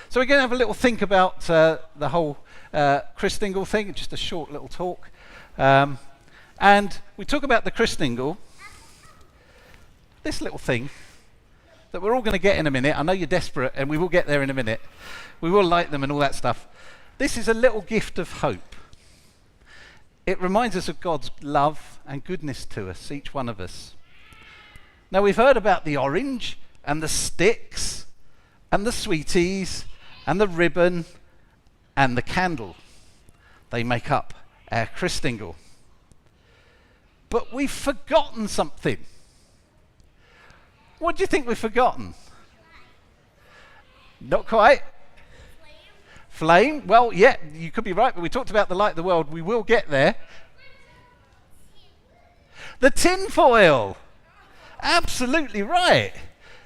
So we're going to have a little think about the whole Christingle thing, just a short little talk. And we talk about the Christingle, this little thing that we're all going to get in a minute. I know you're desperate, and we will get there in a minute. We will light them and all that stuff. This is a little gift of hope. It reminds us of God's love and goodness to us, each one of us. Now, we've heard about the orange and the sticks and the sweeties and the ribbon and the candle. They make up our Christingle. But we've forgotten something. What do you think we've forgotten? Not quite. Flame. Well, yeah, you could be right, but we talked about the light of the world. We will get there. The tin foil. Absolutely right.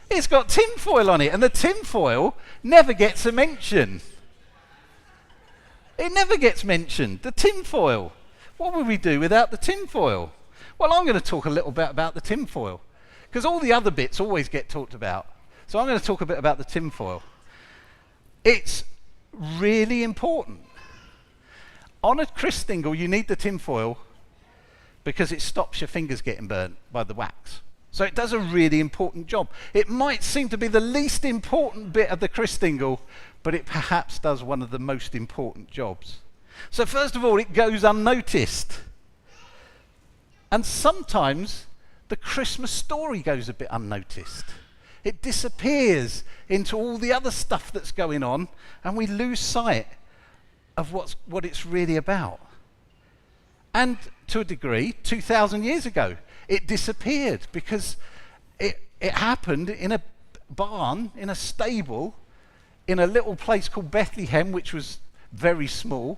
It's got tin foil on it, and the tin foil never gets a mention. It never gets mentioned, the tin foil. What would we do without the tin foil? Well, I'm going to talk a little bit about the tin foil, because all the other bits always get talked about. So I'm going to talk a bit about the tin foil. It's really important. On a Christingle, you need the tin foil because it stops your fingers getting burnt by the wax. So it does a really important job. It might seem to be the least important bit of the Christingle, but it perhaps does one of the most important jobs. So first of all, it goes unnoticed. And sometimes the Christmas story goes a bit unnoticed. It disappears into all the other stuff that's going on, and we lose sight of what it's really about. And to a degree, 2,000 years ago, it disappeared because it happened in a barn, in a stable, in a little place called Bethlehem, which was very small,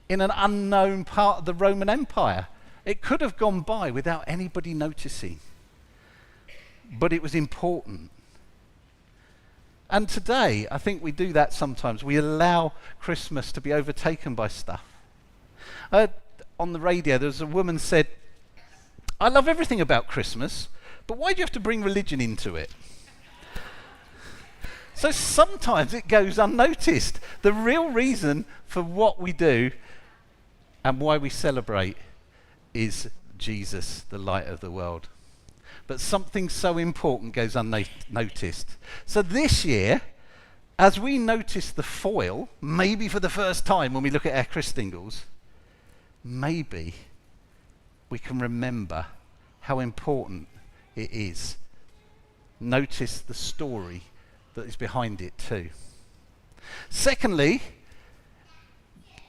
in an unknown part of the Roman Empire. It could have gone by without anybody noticing. But it was important. And today, I think we do that sometimes. We allow Christmas to be overtaken by stuff. On the radio, there was a woman said, "I love everything about Christmas, but why do you have to bring religion into it?" So sometimes it goes unnoticed. The real reason for what we do and why we celebrate is Jesus, the light of the world. But something so important goes unnoticed. So this year, as we notice the foil, maybe for the first time when we look at our Christingles, maybe we can remember how important it is. Notice the story that is behind it too. Secondly,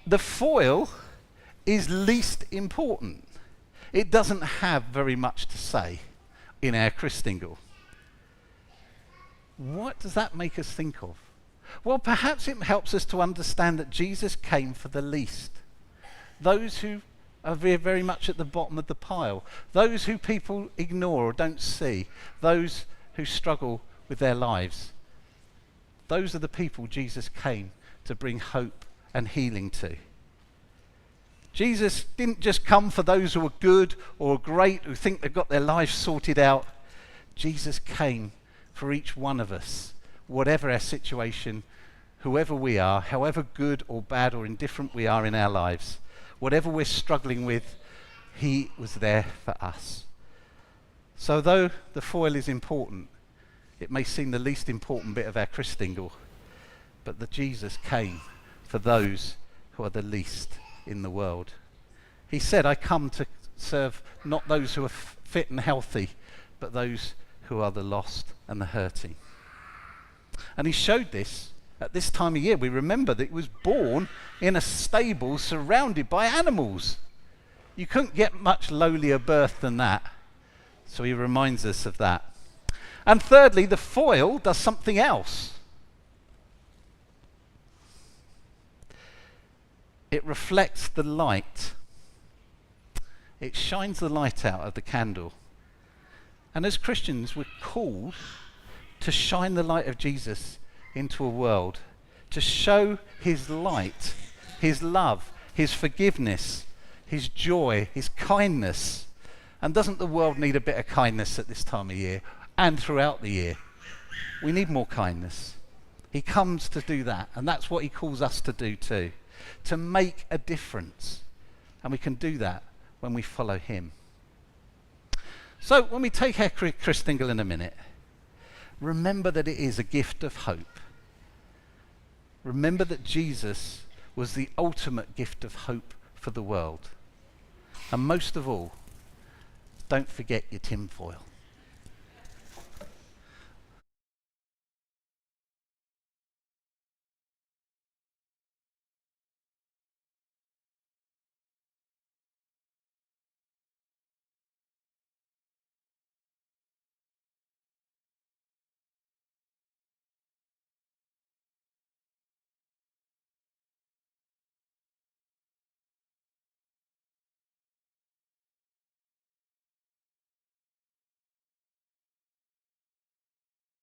the foil is least important. It doesn't have very much to say in our Christingle. What does that make us think of? Well, perhaps it helps us to understand that Jesus came for the least. Those who are very, very much at the bottom of the pile. Those who people ignore or don't see. Those who struggle with their lives. Those are the people Jesus came to bring hope and healing to. Jesus didn't just come for those who are good or great, who think they've got their lives sorted out. Jesus came for each one of us, whatever our situation, whoever we are, however good or bad or indifferent we are in our lives, whatever we're struggling with, he was there for us. So though the foil is important, it may seem the least important bit of our Christingle, but that Jesus came for those who are the least in the world. He said, "I come to serve not those who are fit and healthy, but those who are the lost and the hurting." And he showed this at this time of year. We remember that he was born in a stable surrounded by animals. You couldn't get much lowlier birth than that. So he reminds us of that. And thirdly, the foil does something else. It reflects the light. It shines the light out of the candle. And as Christians, we're called to shine the light of Jesus into a world, to show his light, his love, his forgiveness, his joy, his kindness. And doesn't the world need a bit of kindness at this time of year and throughout the year? We need more kindness. He comes to do that, and that's what he calls us to do too, to make a difference. And we can do that when we follow him. So when we take our Christingle in a minute, remember that it is a gift of hope. Remember that Jesus was the ultimate gift of hope for the world. And most of all, don't forget your tinfoil.